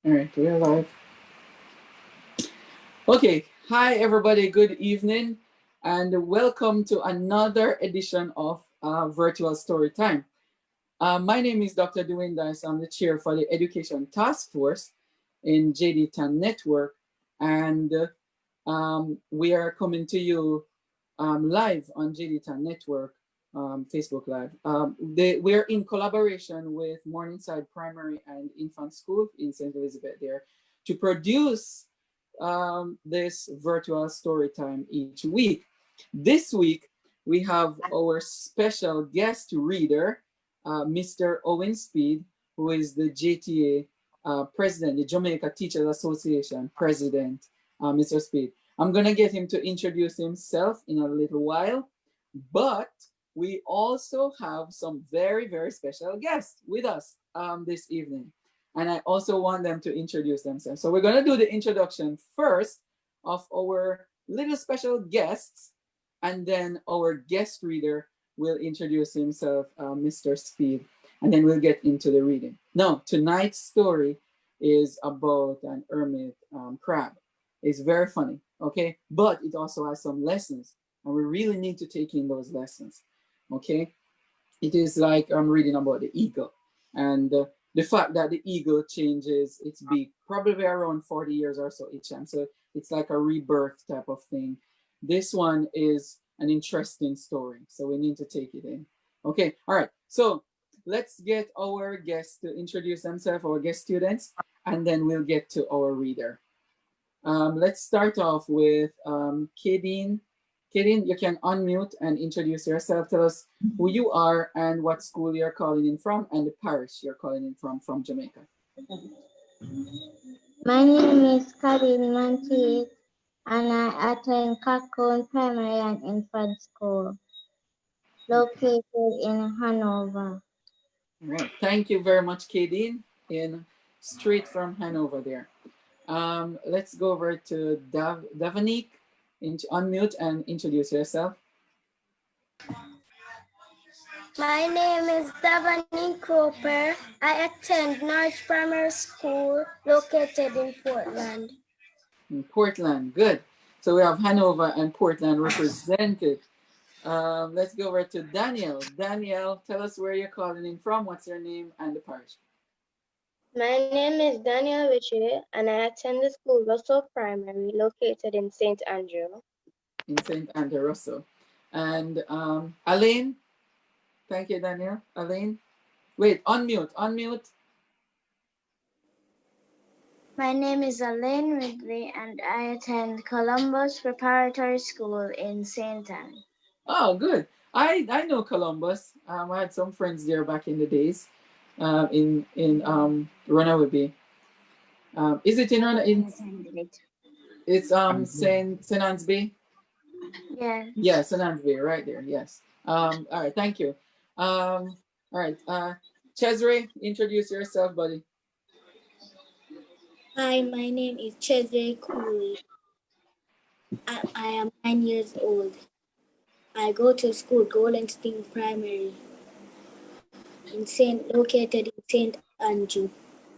All right, we're live. Okay, hi everybody, good evening, and welcome to another edition of Virtual Story Time. My name is Dr. Dwayne Dice. I'm the chair for the Education Task Force in JD10 Network, and we are coming to you live on JD10 Network, Facebook Live. We're in collaboration with Morningside Primary and Infant School in St. Elizabeth there to produce this virtual story time each week. This week, we have our special guest reader, Mr. Owen Speed, who is the JTA president, the Jamaica Teachers Association president, Mr. Speed. I'm going to get him to introduce himself in a little while, but we also have some very, very special guests with us this evening. And I also want them to introduce themselves. So we're going to do the introduction first of our little special guests, and then our guest reader will introduce himself, Mr. Speed, and then we'll get into the reading. Now, tonight's story is about an hermit crab. It's very funny, okay? But it also has some lessons, and we really need to take in those lessons, okay? It is like I'm reading about the eagle, and the fact that the eagle changes its beak probably around 40 years or so each time. So it's like a rebirth type of thing. This one is an interesting story, so we need to take it in. Okay, all right. So let's get our guests to introduce themselves, our guest students, and then we'll get to our reader. Let's start off with Kadeen. Kadeen, you can unmute and introduce yourself. Tell us who you are and what school you're calling in from and the parish you're calling in from Jamaica. My name is Karin Mantis and I attend Cocoon Primary and Infant School located in Hanover. All right. Thank you very much, Kadeen, in straight from Hanover there. Let's go over to Davanique. Unmute and introduce yourself. My name is Davani Cooper. I attend North Primary School located in Portland. In Portland, good. So we have Hanover and Portland represented. Let's go over to Daniel. Daniel, tell us where you're calling in from, what's your name and the parish. My name is Daniel Ritchie and I attend the school Russell Primary located in St. Andrew. In St. Andrew, Russell. And Elaine, thank you, Daniel. Elaine, wait, unmute. My name is Elaine Ridley and I attend Columbus Preparatory School in St. Anne. Oh, good. I know Columbus. I had some friends there back in the days, in Runaway Bay. Is it in Runaway? It's St. Anne's Bay. Yes. Yeah, St. Anne's Bay, right there. Yes. All right. Thank you. All right. Cesare, introduce yourself, buddy. Hi, my name is Cesare Cooley. I am 9 years old. I go to school Golden Spring Primary located in St. Andrew.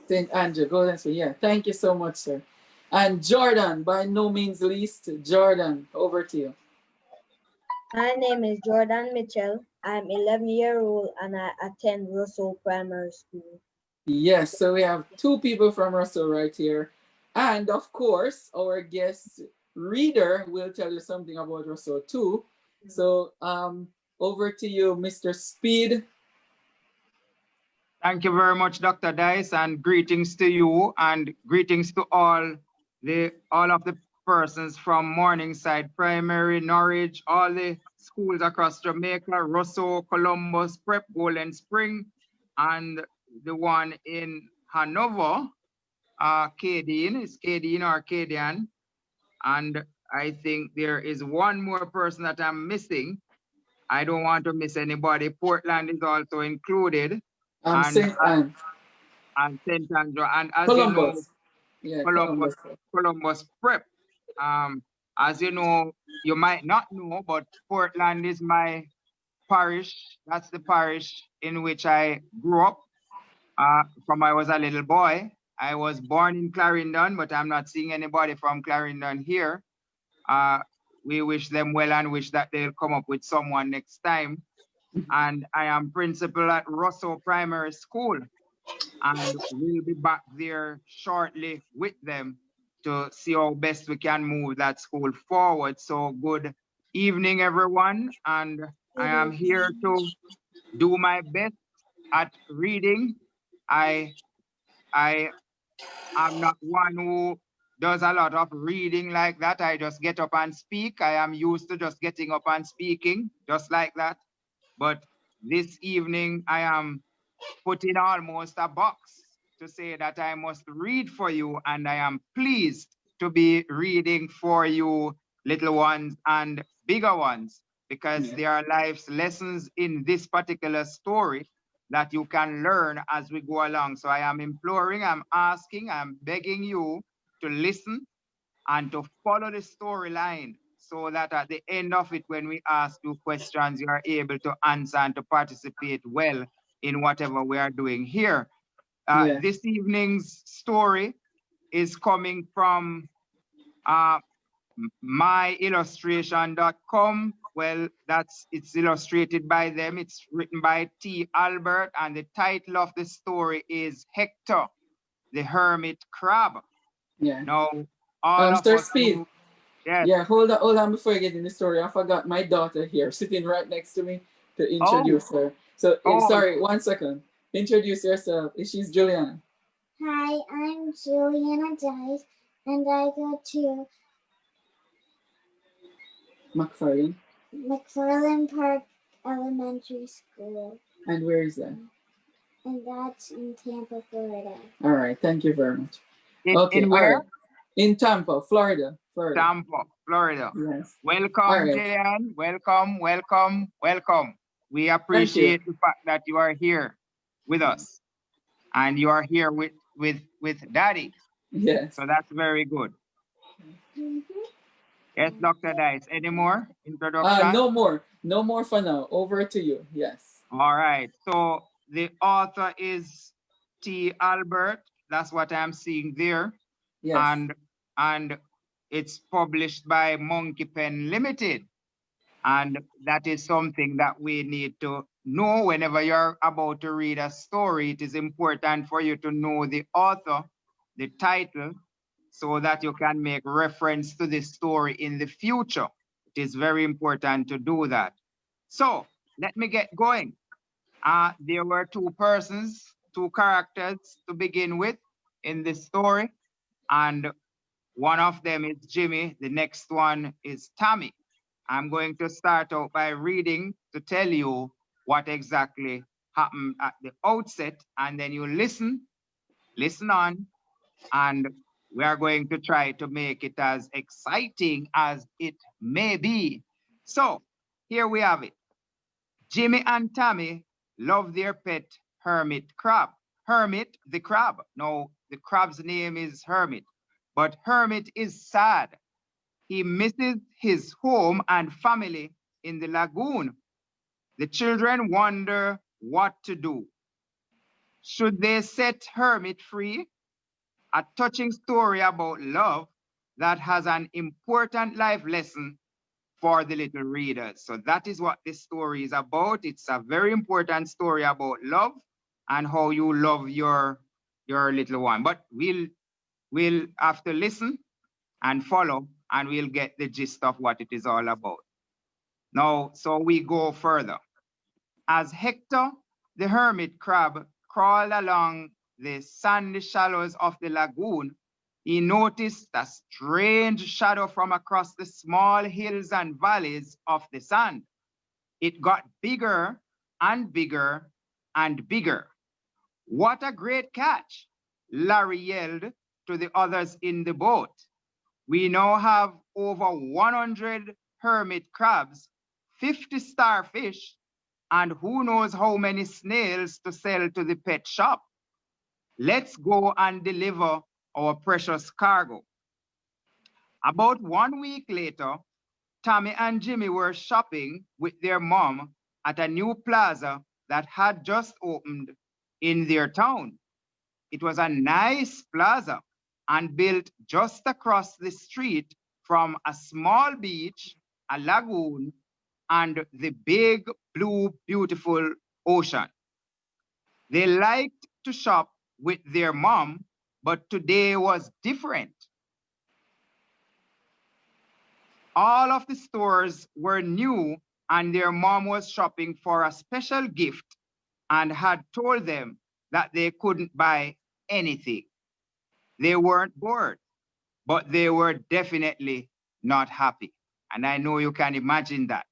St. Andrew, Golden Spring. Yeah, thank you so much, sir. And Jordan, by no means least, Jordan, over to you. My name is Jordan Mitchell. I'm 11-year-old and I attend Russell Primary School. Yes, so we have two people from Russell right here. And of course, our guest reader will tell you something about Russell too. So over to you, Mr. Speed. Thank you very much, Dr. Dice, and greetings to you and greetings to all of the persons from Morningside Primary, Norwich, all the schools across Jamaica, Russell, Columbus, Prep, Golden Spring, and the one in Hanover, Kadeen, is Kadeen or Kadian. And I think there is one more person that I'm missing. I don't want to miss anybody. Portland is also included. St. Anne. And St. Andrew. And as Columbus. you know, Columbus Prep. As you know, you might not know, but Portland is my parish. That's the parish in which I grew up from I was a little boy. I was born in Clarendon, but I'm not seeing anybody from Clarendon here. We wish them well and wish that they'll come up with someone next time. And I am principal at Russell Primary School, and we'll be back there shortly with them to see how best we can move that school forward. So good evening, everyone. And I am here to do my best at reading. I am not one who does a lot of reading like that. I just get up and speak. I am used to just getting up and speaking, just like that. But this evening, I am put in almost a box to say that I must read for you, and I am pleased to be reading for you, little ones and bigger ones, because there are life's lessons in this particular story that you can learn as we go along. So I am imploring, I'm asking, I'm begging you to listen and to follow the storyline, so that at the end of it, when we ask you questions, you are able to answer and to participate well in whatever we are doing here. This evening's story is coming from myillustration.com. Well, it's illustrated by them. It's written by T. Albert, and the title of the story is Hector the Hermit Crab. Yeah. Now, all of Sir us Speed. who, yes. Yeah, hold on before I get in the story. I forgot my daughter here sitting right next to me to introduce her. So, sorry, 1 second. Introduce yourself. She's Juliana. Hi, I'm Juliana Dice, and I go to McFarland Park Elementary School. And where is that? And that's in Tampa, Florida. All right, thank you very much. In where? Right. In Tampa, Florida. Tampa, Florida. Yes. Welcome, Jillian. Welcome, welcome, welcome. We appreciate the fact that you are here with us, and you are here with Daddy. Yes. So that's very good. Yes, Dr. Dice. Any more introduction? No more for now. Over to you. Yes. All right. So the author is T. Albert. That's what I'm seeing there. Yes. And it's published by Monkey Pen Limited. And that is something that we need to know whenever you're about to read a story. It is important for you to know the author, the title, so that you can make reference to the story in the future. It is very important to do that. So let me get going. There were two persons, two characters to begin with in this story. And one of them is Jimmy. The next one is Tommy. I'm going to start out by reading to tell you what exactly happened at the outset, and then you listen on, and we are going to try to make it as exciting as it may be. So here we have it. Jimmy and Tommy love their pet hermit crab. Hermit the crab. No, the crab's name is Hermit, but Hermit is sad. He misses his home and family in the lagoon. The children wonder what to do. Should they set Hermit free? A touching story about love that has an important life lesson for the little readers. So that is what this story is about. It's a very important story about love and how you love your little one. But we'll have to listen and follow, and we'll get the gist of what it is all about. Now, so we go further. As Hector the hermit crab crawled along the sandy shallows of the lagoon, he noticed a strange shadow from across the small hills and valleys of the sand. It got bigger and bigger and bigger. What a great catch! Larry yelled to the others in the boat. We now have over 100 hermit crabs, 50 starfish, and who knows how many snails to sell to the pet shop. Let's go and deliver our precious cargo. About 1 week later, Tommy and Jimmy were shopping with their mom at a new plaza that had just opened in their town. It was a nice plaza and built just across the street from a small beach, a lagoon, and the big, blue, beautiful ocean. They liked to shop with their mom, but today was different. All of the stores were new, and their mom was shopping for a special gift and had told them that they couldn't buy anything. They weren't bored, but they were definitely not happy. And I know you can imagine that.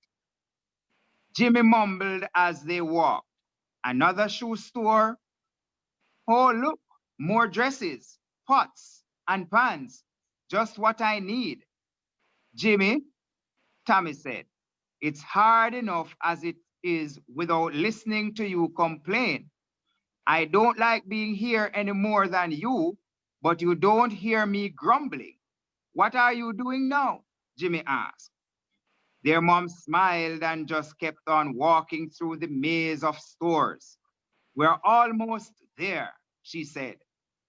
Jimmy mumbled as they walked. Another shoe store? Oh, look, more dresses, pots, and pans. Just what I need. Jimmy, Tommy said, it's hard enough as it is without listening to you complain. I don't like being here any more than you, but you don't hear me grumbling. What are you doing now? Jimmy asked. Their mom smiled and just kept on walking through the maze of stores. We're almost there, she said.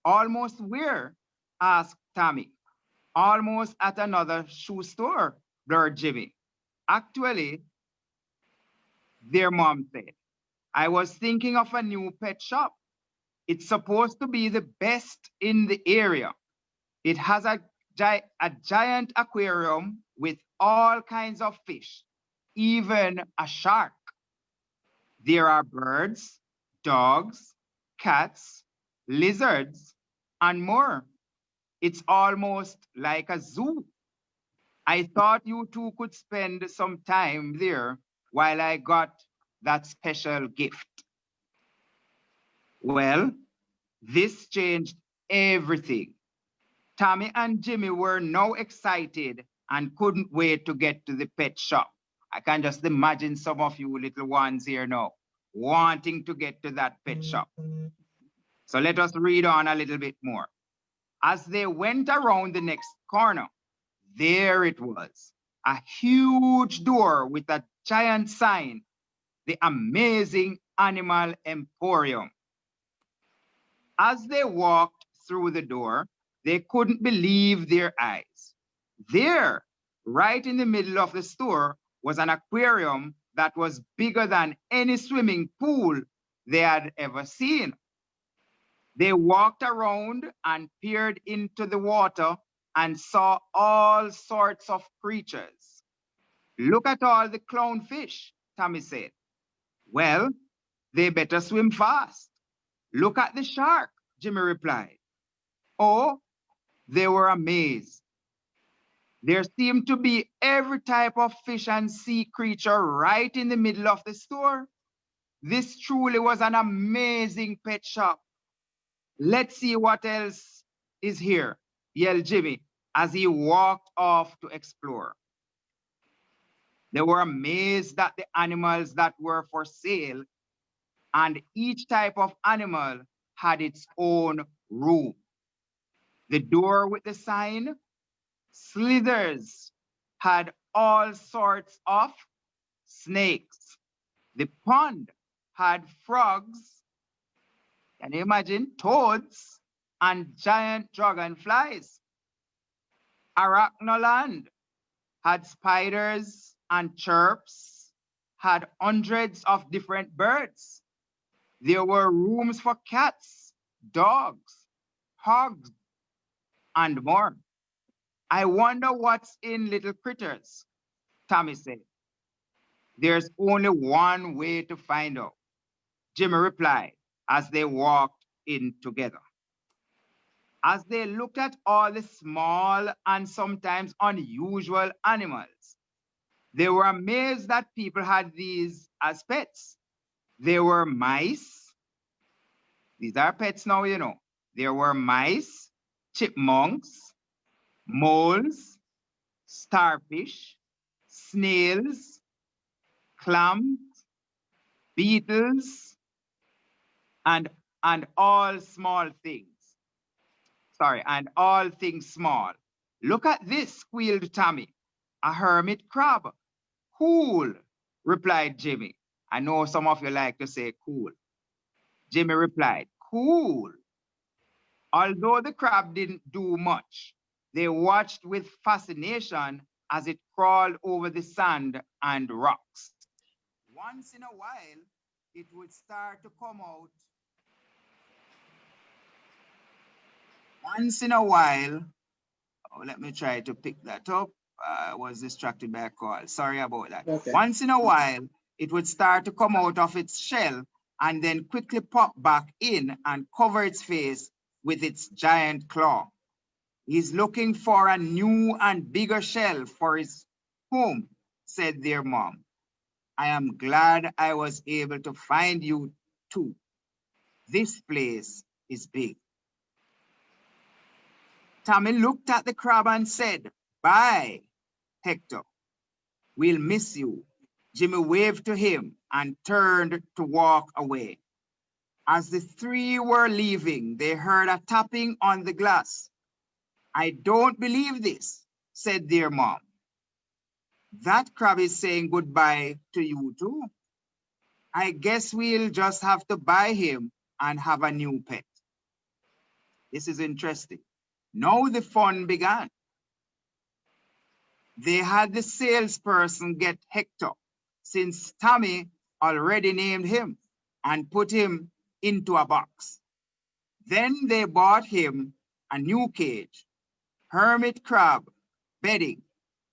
Almost where? Asked Tommy. Almost at another shoe store, blurred Jimmy. Actually, their mom said, I was thinking of a new pet shop. It's supposed to be the best in the area. It has a giant aquarium with all kinds of fish, even a shark. There are birds, dogs, cats, lizards, and more. It's almost like a zoo. I thought you two could spend some time there while I got that special gift. Well, this changed everything. Tommy and Jimmy were now excited and couldn't wait to get to the pet shop. I can just imagine some of you little ones here now wanting to get to that pet shop. So let us read on a little bit more. As they went around the next corner, there it was, a huge door with a giant sign, the Amazing Animal Emporium. As they walked through the door, they couldn't believe their eyes. There, right in the middle of the store, was an aquarium that was bigger than any swimming pool they had ever seen. They walked around and peered into the water and saw all sorts of creatures. Look at all the clownfish, Tommy said. Well, they better swim fast. Look at the shark, Jimmy replied. Oh, they were amazed. There seemed to be every type of fish and sea creature right in the middle of the store. This truly was an amazing pet shop. Let's see what else is here, yelled Jimmy as he walked off to explore. They were amazed at the animals that were for sale, and each type of animal had its own room. The door with the sign, Slithers, had all sorts of snakes. The pond had frogs. Can you imagine? Toads and giant dragonflies. Arachnoland had spiders and chirps, had hundreds of different birds. There were rooms for cats, dogs, hogs, and more. I wonder what's in little critters, Tommy said. There's only one way to find out, Jimmy replied as they walked in together. As they looked at all the small and sometimes unusual animals, they were amazed that people had these as pets. There were mice. These are pets now, you know. There were mice, chipmunks, moles, starfish, snails, clams, beetles, and all small things. Sorry, and all things small. Look at this, squealed Tommy. A hermit crab. Cool, replied Jimmy. I know some of you like to say cool. Jimmy replied, cool. Although the crab didn't do much, they watched with fascination as it crawled over the sand and rocks. Once in a while, it would start to come out. Once in a while, let me try to pick that up. I was distracted by a call. Sorry about that. Okay. Once in a while, it would start to come out of its shell and then quickly pop back in and cover its face with its giant claw. He's looking for a new and bigger shell for his home, said their mom. I am glad I was able to find you too. This place is big. Tommy looked at the crab and said, bye, Hector. We'll miss you. Jimmy waved to him and turned to walk away. As the three were leaving, they heard a tapping on the glass. I don't believe this, said their mom. That crab is saying goodbye to you too. I guess we'll just have to buy him and have a new pet. This is interesting. Now the fun began. They had the salesperson get Hector, since Tommy already named him, and put him into a box. Then they bought him a new cage, hermit crab, bedding,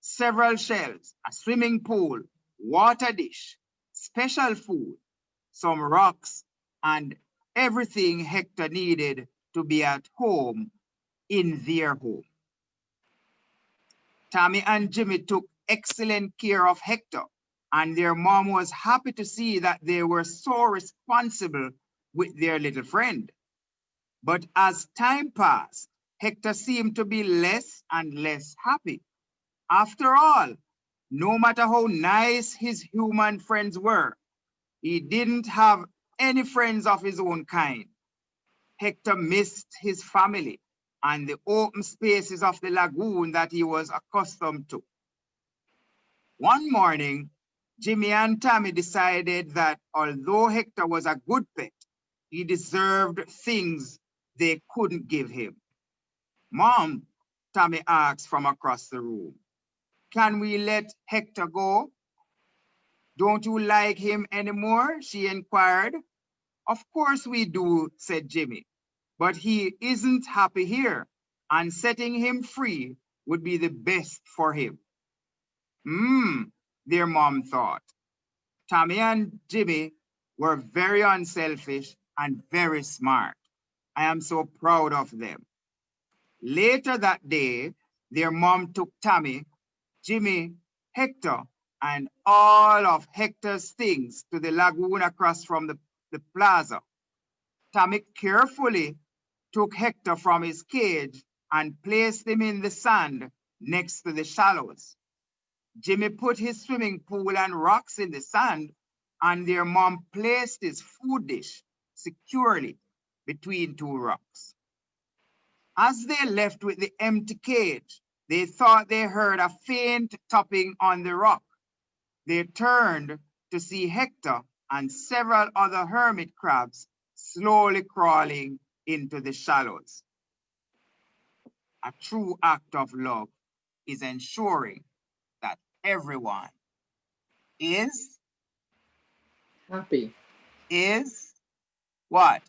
several shells, a swimming pool, water dish, special food, some rocks, and everything Hector needed to be at home in their home. Tommy and Jimmy took excellent care of Hector, and their mom was happy to see that they were so responsible with their little friend. But as time passed, Hector seemed to be less and less happy. After all, no matter how nice his human friends were, he didn't have any friends of his own kind. Hector missed his family and the open spaces of the lagoon that he was accustomed to. One morning, Jimmy and Tommy decided that although Hector was a good pet, he deserved things they couldn't give him. Mom, Tommy asked from across the room, can we let Hector go? Don't you like him anymore? She inquired. Of course we do, said Jimmy, but he isn't happy here, and setting him free would be the best for him. Their mom thought. Tommy and Jimmy were very unselfish and very smart. I am so proud of them. Later that day, their mom took Tommy, Jimmy, Hector, and all of Hector's things to the lagoon across from the plaza. Tommy carefully took Hector from his cage and placed him in the sand next to the shallows. Jimmy put his swimming pool and rocks in the sand, and their mom placed his food dish securely between two rocks. As they left with the empty cage, they thought they heard a faint tapping on the rock. They turned to see Hector and several other hermit crabs slowly crawling into the shallows. A true act of love is ensuring that everyone is Happy. What?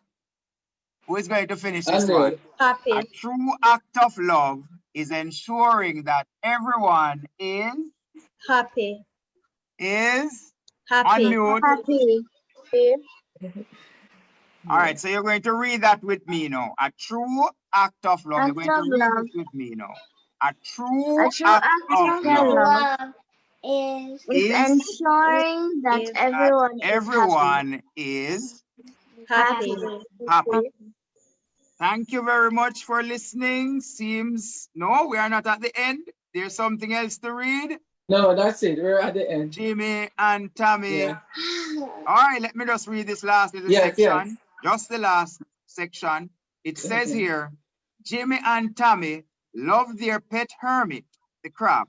Who is going to finish this Unreal. one? Happy. A true act of love is ensuring that everyone Happy. is Happy. unmute. Happy. All right, so you're going to read that with me now. A true act of love. You're Act going of to read love. it with me now. A true A true act act of of love love Is is is ensuring that is that everyone is happy. everyone is happy. happy. Thank you very much for listening. Seems, no, we are not at the end. There's something else to read. No, that's it. We're at the end. Jimmy and Tommy. Yeah. All right, let me just read this last little Yes, section. yes. Just the last section. It says Okay. here, Jimmy and Tommy love their pet Hermit, the crab.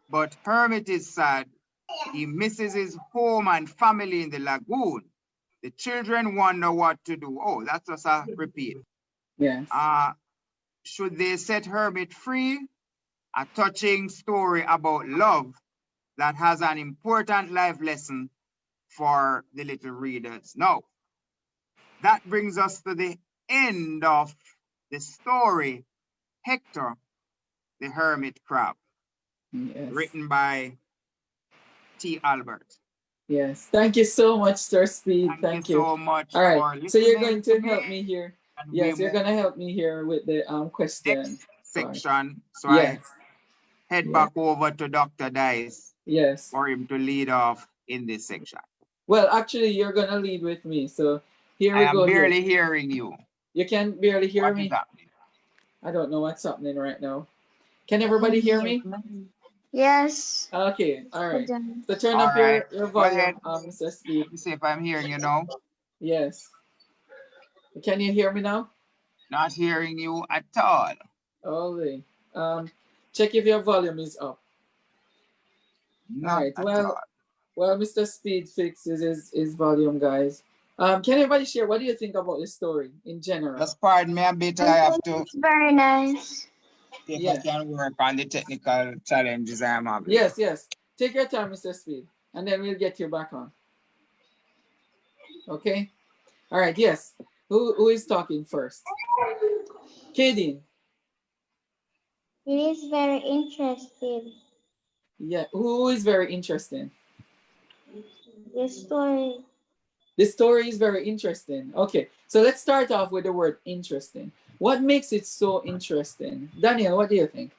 But Hermit is sad. He misses his home and family in the lagoon. The children wonder what to do. Oh, that's just a repeat. Yes. Should they set Hermit free? A touching story about love that has an important life lesson for the little readers. Now, that brings us to the end of the story, Hector the Hermit Crab, Yes. written by T. Albert. Yes. Thank you so much, Sir Speed. Thank you Thank you. so much All right. for So you're listening going to to me. help me here. And we Yes, you're move gonna help me here with the question next part. section. So Yes. I head Yes. back over to Dr. Dice Yes. for him to lead off in this section. Well, actually, you're gonna lead with me. So here I we am go. Here. barely hearing you. You can barely hear What is me. happening? I don't know what's happening right now. Can I can everybody hear hear me? mine. Yes. Okay. All right. Couldn't. So turn All up right. your Go ahead. volume, Mr. Speed. Let me see if I'm hearing you now. Yes. Can you hear me now? Not hearing you at all. Only. Check if your volume is up. All Not right. at all. Well, Mr. Speed fixes his volume, guys. Can everybody share? What do you think about the story in general? Just pardon me a bit. I I have think to it's very nice. see if I Yes. can work on the technical challenges I am having. Yes. Yes. Take your time, Mr. Speed, and then we'll get you back on. Okay. All right. Yes. Who is talking first? Katie. It is very interesting. Yeah. Who is very interesting? The story. The story is very interesting. Okay. So let's start off with the word interesting. What makes it so interesting? Daniel, what do you think?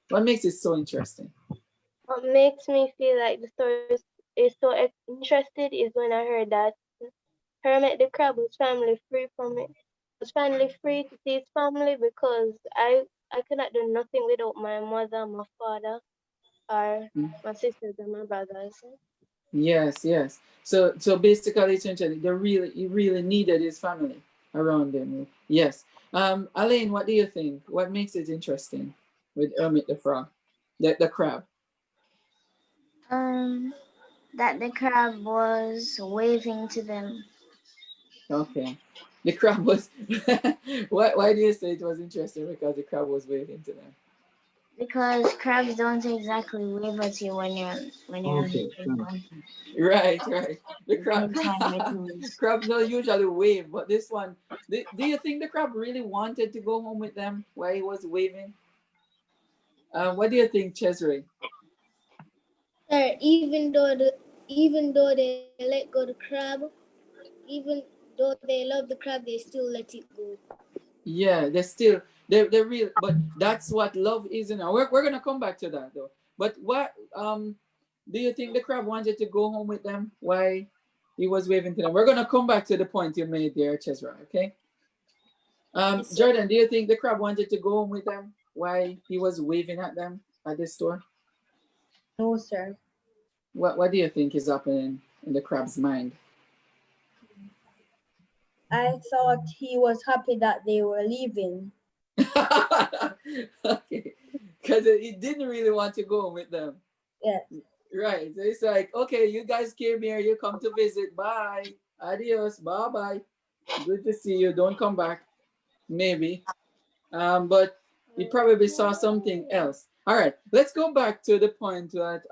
What makes it so interesting? What makes me feel like the story is so interested is when I heard that Hermit the crab was finally free from it. Was finally free to see his family because I could not do nothing without my mother, my father, or Mm. my sisters and my brothers. Yes, yes. So basically, essentially, he really needed his family around him. Yes. Elaine, what do you think? What makes it interesting with Hermit the frog, the crab? Um, that the crab was waving to them Okay. The crab was. Why do you say it was interesting? Because the crab was waving to them. because crabs don't exactly wave at you when you're Okay. hitting them. Right, right. The crab, Anytime it moves. crabs don't usually wave, but this one, do you think the crab really wanted to go home with them while he was waving? What do you think, Cesare? Sir, even though they let go the crab, even though they love the crab, they still let it go. Yeah, they're still they're real, but that's what love is. Now we're gonna come back to that though. But what do you think the crab wanted to go home with them? Why he was waving to them? We're gonna come back to the point you made there, Cesare. Okay. Yes, sir. Jordan, do you think the crab wanted to go home with them? Why he was waving at them at the store? No, sir. What do you think is happening in the crab's mind? I thought he was happy that they were leaving. Okay, because he didn't really want to go home with them. Yes. Right. So it's like, okay, you guys came here, you come to visit. Bye. Adios. Bye bye. Good to see you. Don't come back. Maybe. But you probably saw something else. All right. Let's go back to the point that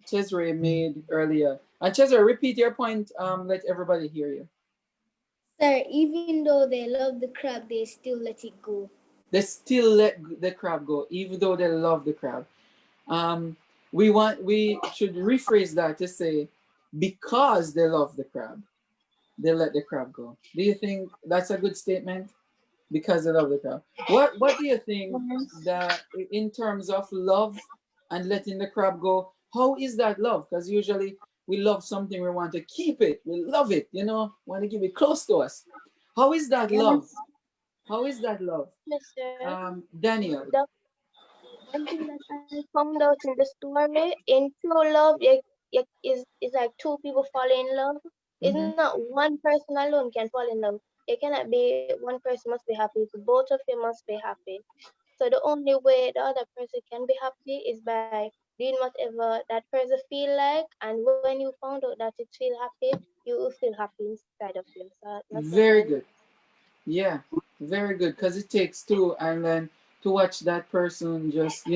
Cesare made earlier. And Cesare, repeat your point. Let everybody hear you. Sir, even though they love the crab, they still let it go. They still let the crab go, even though they love the crab. Um, we should rephrase that to say because they love the crab, they let the crab go. Do you think that's a good statement? Because they love the crab. What do you think Yes. that in terms of love and letting the crab go? How is that love? Because usually we love something, we want to keep it, we love it, want to keep it close to us. How is that love? Yes. How is that love? Mister, Daniel. the one thing that I found out in the story, in true love, is like two people fall in love. It's Mhm. not one person alone can fall in love. It cannot be one person must be happy. So both of you must be happy. So the only way the other person can be happy is by doing whatever that person feel like, and when you found out that it feel happy, you will feel happy inside of you. So that's what I Very mean. good. Yeah, very good. Because it takes two, and then to watch that person just,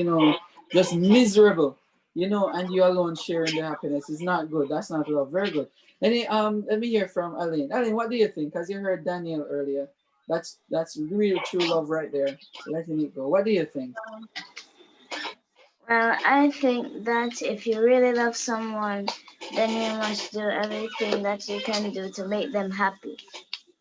just miserable, and you alone sharing the happiness is not good. That's not love. Very good. Let me hear from Aline. Aline, what do you think? Because you heard Daniel earlier. That's real true love right there. Letting it go. What do you think? Well, I think that if you really love someone, then you must do everything that you can do to make them happy.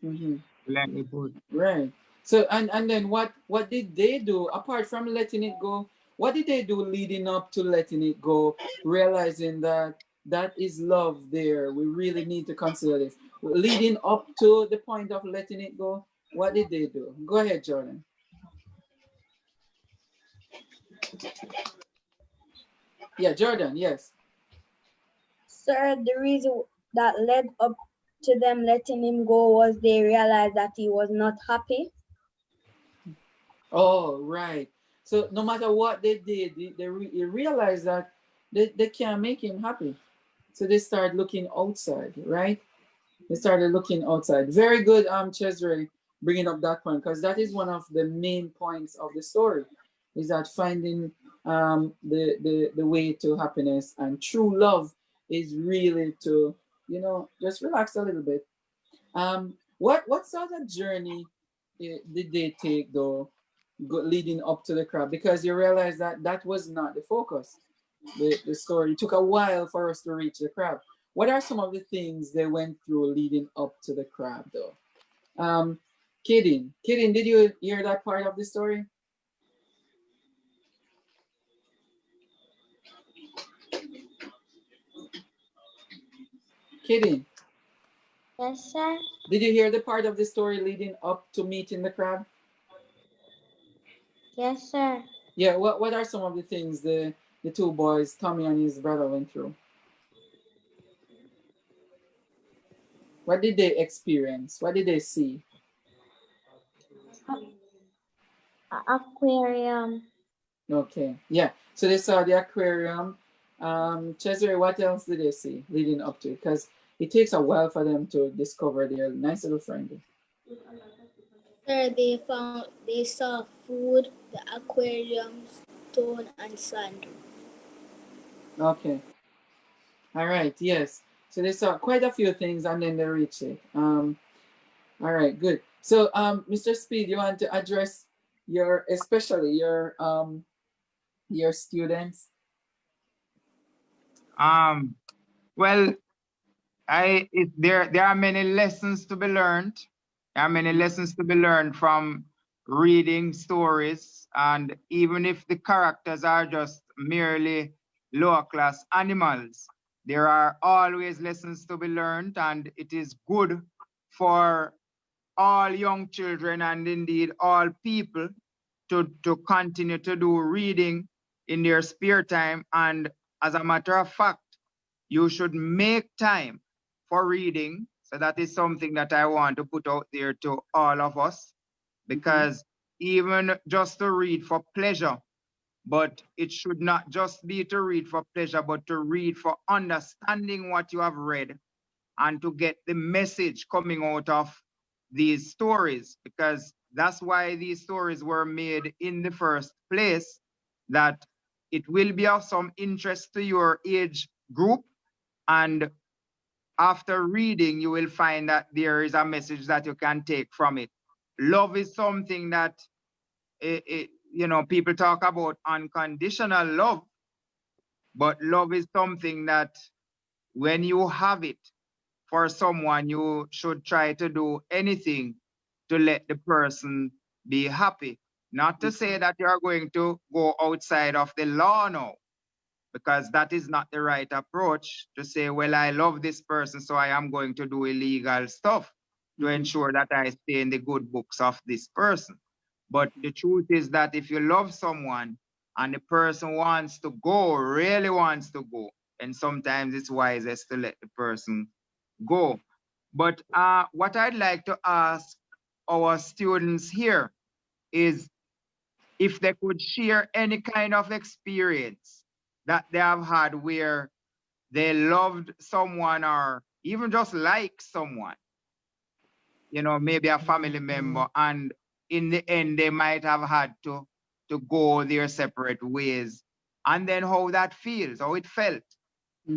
Mm-hmm. Let me put. Right. So and then what did they do apart from letting it go? What did they do leading up to letting it go, realizing that that is love there? We really need to consider this. Leading up to the point of letting it go, what did they do? Go ahead, Jordan. Yeah, Jordan, yes. Sir, the reason that led up to them letting him go was they realized that he was not happy. Oh, right. So no matter what they did, they realized that they can't make him happy. So they start looking outside, right? They started looking outside. Very good, Cesare, bringing up that point because that is one of the main points of the story, is that finding the way to happiness and true love is really to just relax a little bit. What sort of journey did they take though, leading up to the crab? Because you realize that that was not the focus. The story. It took a while for us to reach the crab. What are some of the things they went through leading up to the crab, though? Um, Kidding, did you hear that part of the story? Kidding, Yes, sir. did you hear the part of the story leading up to meeting the crab? Yes, sir. Yeah. What are some of the things the two boys, Tommy and his brother, went through? What did they experience? What did they see? Aquarium. Okay. Yeah. So they saw the aquarium. Cesare, what else did they see leading up to it? Because it takes a while for them to discover their nice little friend. Sir, they saw food, the aquarium, stone, and sand. Okay. All right. Yes. So they saw quite a few things and then they reached it. All right. Good. So, Mr. Speed, you want to address especially your students? Um, well, there are many lessons to be learned. There are many lessons to be learned from reading stories, and even if the characters are just merely lower class animals, there are always lessons to be learned, and it is good for all young children and indeed all people to continue to do reading in their spare time. And as a matter of fact, you should make time for reading. So that is something that I want to put out there to all of us, Mm-hmm. because even just to read for pleasure, but it should not just be to read for pleasure, but to read for understanding what you have read and to get the message coming out of these stories, because that's why these stories were made in the first place, that it will be of some interest to your age group. And after reading, you will find that there is a message that you can take from it. Love is something that, people talk about unconditional love, but love is something that when you have it for someone, you should try to do anything to let the person be happy. Not to say that you are going to go outside of the law now, because that is not the right approach to say, well, I love this person, so I am going to do illegal stuff to Mm-hmm. ensure that I stay in the good books of this person. But the truth is that if you love someone and the person wants to go, really wants to go, then sometimes it's wisest to let the person go. But what I'd like to ask our students here is if they could share any kind of experience that they have had where they loved someone or even just like someone, maybe a family member, and in the end they might have had to go their separate ways, and then how that feels, how it felt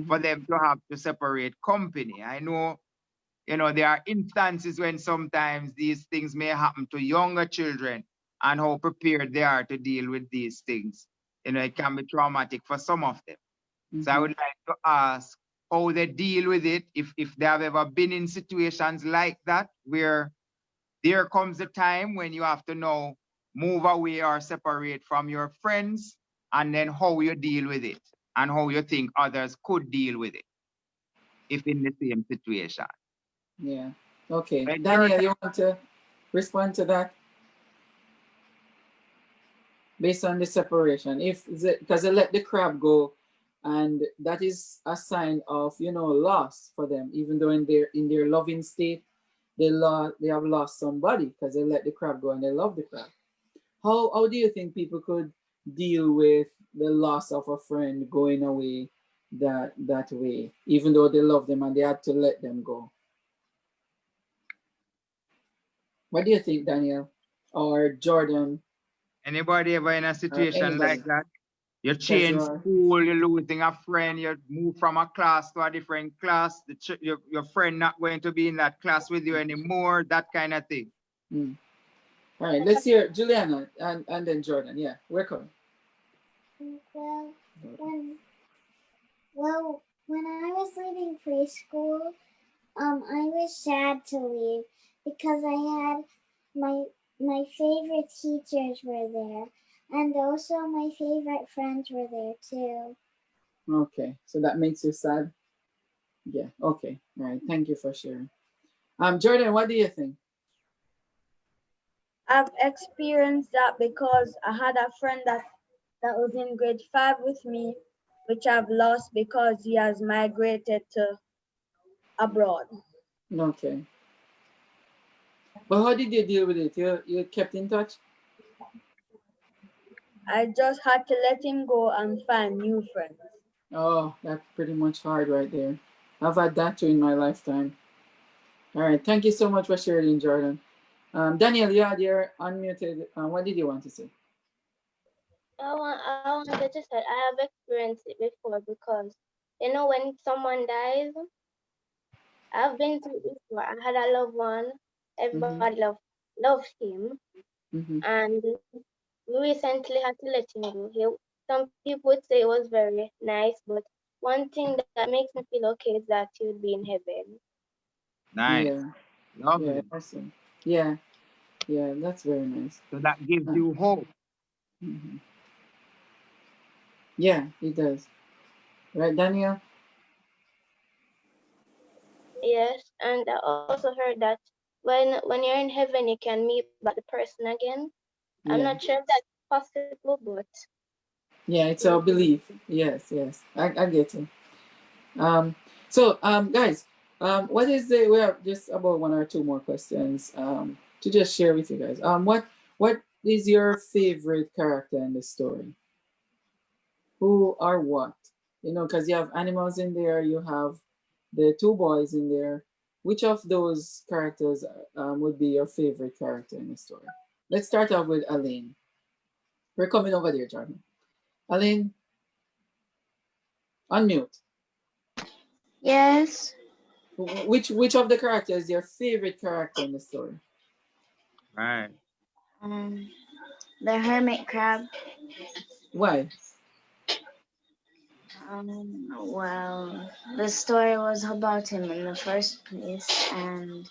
for them to have to separate company. I know, there are instances when sometimes these things may happen to younger children, and how prepared they are to deal with these things. It can be traumatic for some of them. So I would like to ask how they deal with it, if they have ever been in situations like that, where there comes a time when you have to now move away or separate from your friends, and then how you deal with it and how you think others could deal with it if in the same situation. Yeah. Okay. But Daniel, you want to respond to that based on the separation? If because they let the crab go, and that is a sign of loss for them, even though in their loving state, they have lost somebody because they let the crab go and they love the crab. How do you think people could deal with the loss of a friend going away that way, even though they love them and they had to let them go? What do you think, Daniel or Jordan anybody ever in a or situation anybody? like that? You change Casual. school, you're losing a friend, you move from a class to a different class, your friend not going to be in that class with you anymore, that kind of thing. Mm. All right, let's hear Juliana and then Jordan. Yeah, we're coming. Well, when I was leaving preschool, I was sad to leave because I had my favorite teachers were there, and also my favorite friends were there too. Okay, so that makes you sad. Yeah. Okay. All right. Thank you for sharing. Jordan, what do you think? I've experienced that because I had a friend that was in grade 5 with me, which I've lost because he has migrated to abroad. Okay. But how did you deal with it? You kept in touch? I just had to let him go and find new friends. Oh, that's pretty much hard right there. I've had that too in my lifetime. All right. Thank you so much for sharing, Jordan. Daniel, you're unmuted. What did you want to say? I wanted to say I have experienced it before because when someone dies, I've been through it before. I had a loved one, Mm-hmm. everybody loved him, Mm-hmm. and we recently had to let him go. Some people would say it was very nice, but one thing that makes me feel okay is that he would be in heaven. Nice. Yeah. Yeah. Lovely. Awesome. Yeah. Yeah. That's very nice. So that gives Uh, you hope. mhm. Yeah, it does. Right, Daniel? Yes, and I also heard that when you're in heaven, you can meet back the person again. I'm Yeah. not sure if that's possible, but Yeah, it's our belief. Yes, yes. I get it. Um, guys, what is the we have just about one or two more questions to just share with you guys. What is your favorite character in the story? Who or what? Because you have animals in there, you have the two boys in there. Which of those characters would be your favorite character in the story? Let's start off with Aline. We're coming over there, Jordan. Aline, unmute. Yes. Which of the characters is your favorite character in the story? Right. Um, the hermit crab. Why? Well, the story was about him in the first place, and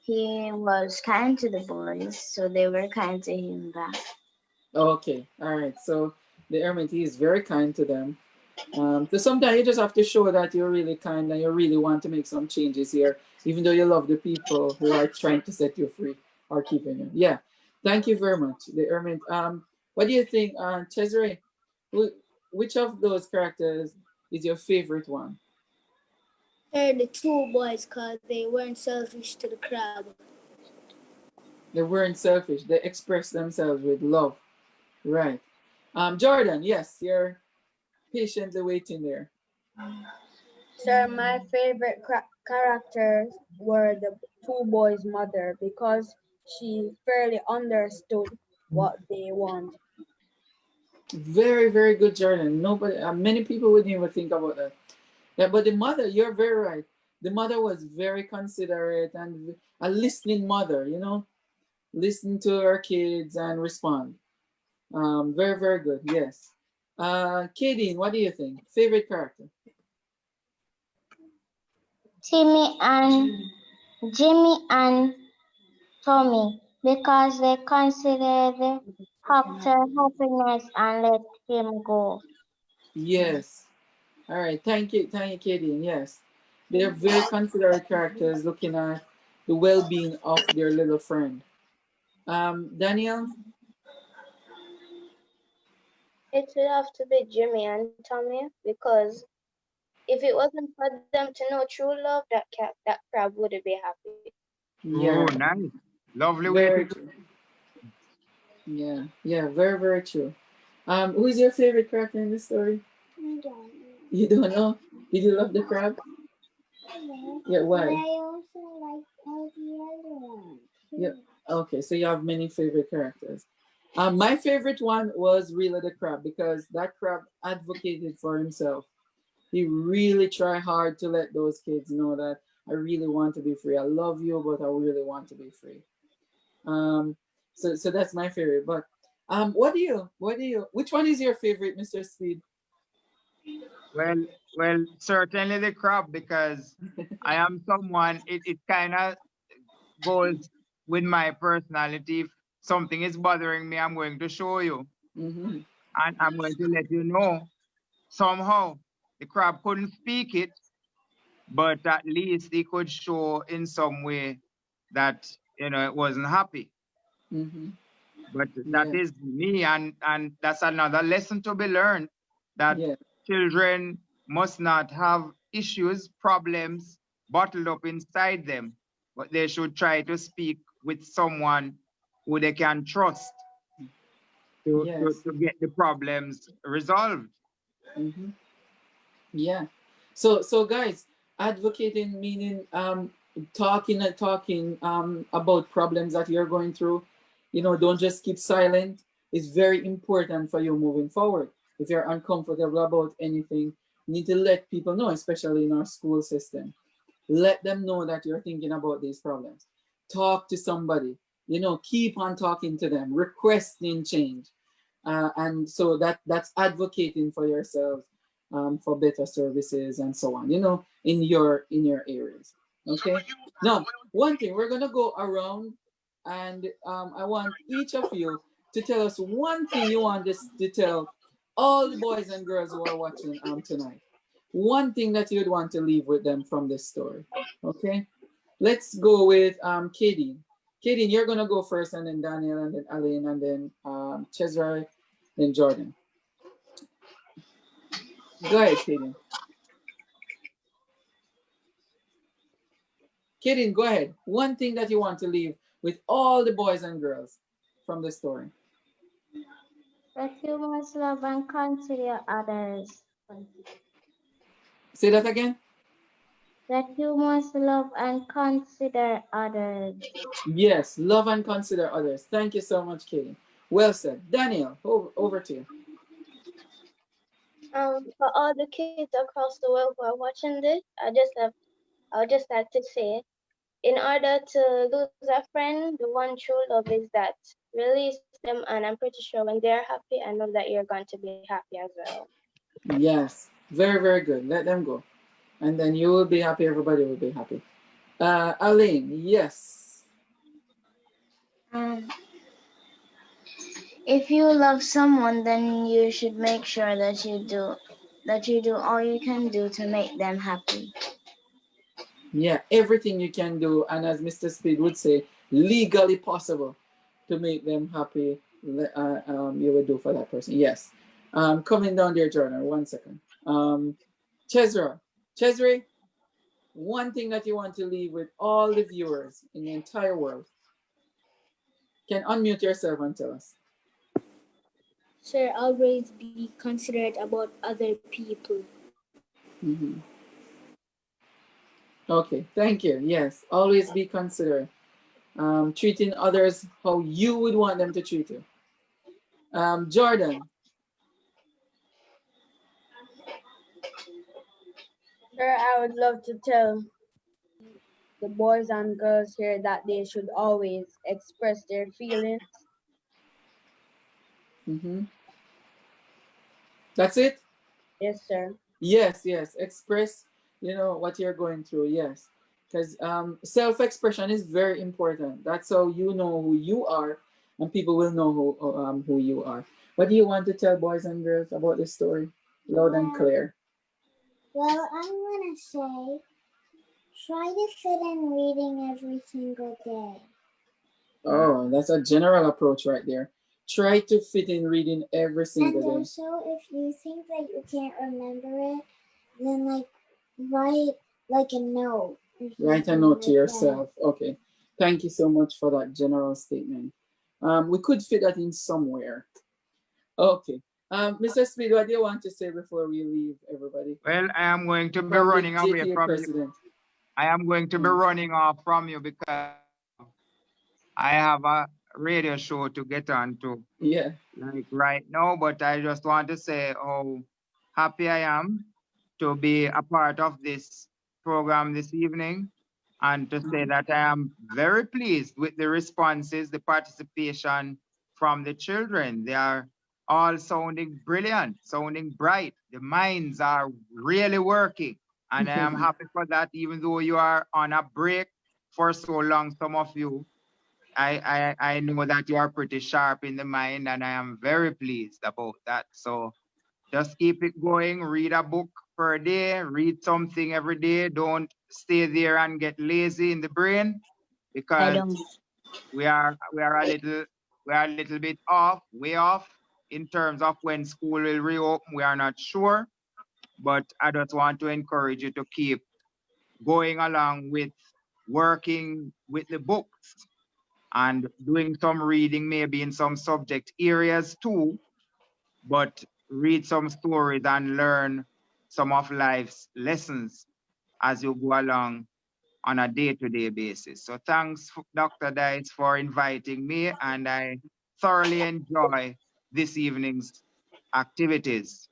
he was kind to the boys, so they were kind to him back. Okay, all right. So the hermit, he is very kind to them. So sometimes you just have to show that you're really kind and you really want to make some changes here, even though you love the people who are trying to set you free or keeping you. Yeah. Thank you very much, the hermit. What do you think, Cesare? Which of those characters is your favorite one? They're the two boys because they weren't selfish to the crab. They weren't selfish. They expressed themselves with love. Right. Jordan, yes, you're patiently waiting there. Sir, my favorite characters were the two boys' mother because she fairly understood what they want. Very, very good, Jordan. Nobody, many people wouldn't even think about that. Yeah, but the mother, you're very right. The mother was very considerate and a listening mother, listen to her kids and respond. Very, very good. Yes. Kadeen, what do you think? Favorite character? Timmy and Jimmy and Tommy because they considered Hector happiness and let him go. Yes. All right. Thank you, Kadeen. Yes, they're very considerate characters, looking at the well-being of their little friend. Daniel. It would have to be Jimmy and Tommy because if it wasn't for them to know true love, that crab wouldn't be happy. Oh, Yeah. nice. Lovely way to Very do. true. Yeah. Yeah. Very, very true. Who's your favorite character in the story? I don't know. You don't know? Did you love the crab? Yes, Yeah. but Why? I also like all the other ones Yeah. too. Okay. So you have many favorite characters. My favorite one was really the crab because that crab advocated for himself. He really tried hard to let those kids know that I really want to be free. I love you, but I really want to be free. Um, so that's my favorite. But which one is your favorite, Mr. Speed? Well, well, certainly the crab because I am someone. It kind of goes with my personality. If something is bothering me, I'm going to show you, Mm-hmm. and I'm going to let you know. Somehow, the crab couldn't speak it, but at least he could show in some way that it wasn't happy. Mm-hmm. But that Yeah. is me, and that's another lesson to be learned, that Yeah. children must not have issues, problems bottled up inside them, but they should try to speak with someone who they can trust Yes. to get the problems resolved. Mm-hmm. Yeah. So guys, advocating meaning talking about problems that you're going through. Don't just keep silent. It's very important for you moving forward. If you're uncomfortable about anything, you need to let people know, especially in our school system. Let them know that you're thinking about these problems. Talk to somebody. Keep on talking to them, requesting change, and so that's advocating for yourselves, for better services and so on. In your areas. Okay. Now, one thing we're gonna go around, and I want each of you to tell us one thing you want us to tell all the boys and girls who are watching tonight. One thing that you'd want to leave with them from this story. Okay. Let's go with Katie. Katie, you're gonna go first, and then Daniel, and then Aline, and then Cesare, then Jordan. Go ahead, Katie. Katie, go ahead. One thing that you want to leave with all the boys and girls from the story. That you must love and consider others. Say that again. That you must love and consider others. Yes, love and consider others. Thank you so much, Katie. Well said. Daniel, over to you. For all the kids across the world who are watching this, I would just like to say, in order to lose a friend, the one true love is that release them, and I'm pretty sure when they're happy, I know that you're going to be happy as well. Yes, very, very good. Let them go. And then you will be happy, everybody will be happy. Aline, yes. Um, if you love someone, then you should make sure that you do all you can do to make them happy. Yeah, everything you can do, and as Mr. Speed would say, legally possible to make them happy, you would do for that person. Yes. Coming down there, Jordan, 1 second. Cesra, Cesare, one thing that you want to leave with all the viewers in the entire world. Can unmute yourself and tell us. Sir, always be considerate about other people. Mm-hmm. Okay, thank you. Yes, always be considerate. Treating others how you would want them to treat you. Jordan. Sir, I would love to tell the boys and girls here that they should always express their feelings. Mm-hmm. That's it? Yes, sir. Yes, yes. Express, what you're going through. Yes. Because self-expression is very important. That's how you know who you are, and people will know who you are. What do you want to tell boys and girls about this story? Loud and Well, clear. well, I'm gonna say try to fit in reading every single day. Oh, that's a general approach right there. Try to fit in reading every And single day. also, if you think that you can't remember it, then write like a note or Write a something note to like that. yourself. Okay. Thank you so much for that general statement. We could fit that in somewhere. Okay. Mr. Speed, what do you want to say before we leave, everybody? Well, I am going to be From the running away JTA from you. president. I am going to be Mm. running off from you because I have a radio show to get on to Yeah. like right now, but I just want to say how happy I am to be a part of this program this evening and to say Mhm. that I am very pleased with the responses, the participation from the children. They are all sounding brilliant, sounding bright. The minds are really working. And I am happy for that, even though you are on a break for so long, some of you. I know that you are pretty sharp in the mind, and I am very pleased about that. So just keep it going. Read a book per day. Read something every day. Don't stay there and get lazy in the brain I because don't. we are a little bit off, way off in terms of when school will reopen. We are not sure, but I just want to encourage you to keep going along with working with the books and doing some reading, maybe in some subject areas too, but read some stories and learn some of life's lessons as you go along on a day-to-day basis. So thanks, Dr. Dice, for inviting me, and I thoroughly enjoy this evening's activities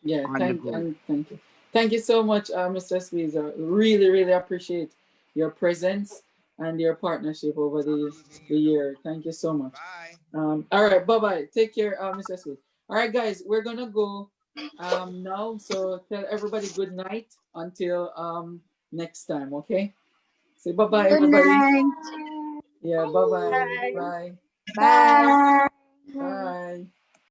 Yeah, on the group. thank you. Thank you so much, Mr. Squeezer. Really, really appreciate your presence and your partnership over the year. Thank you so much. Bye. All right, bye bye. Take care, Mr. Squeeze. All right, guys, we're gonna go now. So tell everybody good night until next time. Okay. Say bye bye, Good everybody. night. Bye. Yeah, bye bye. Bye. Bye. Bye.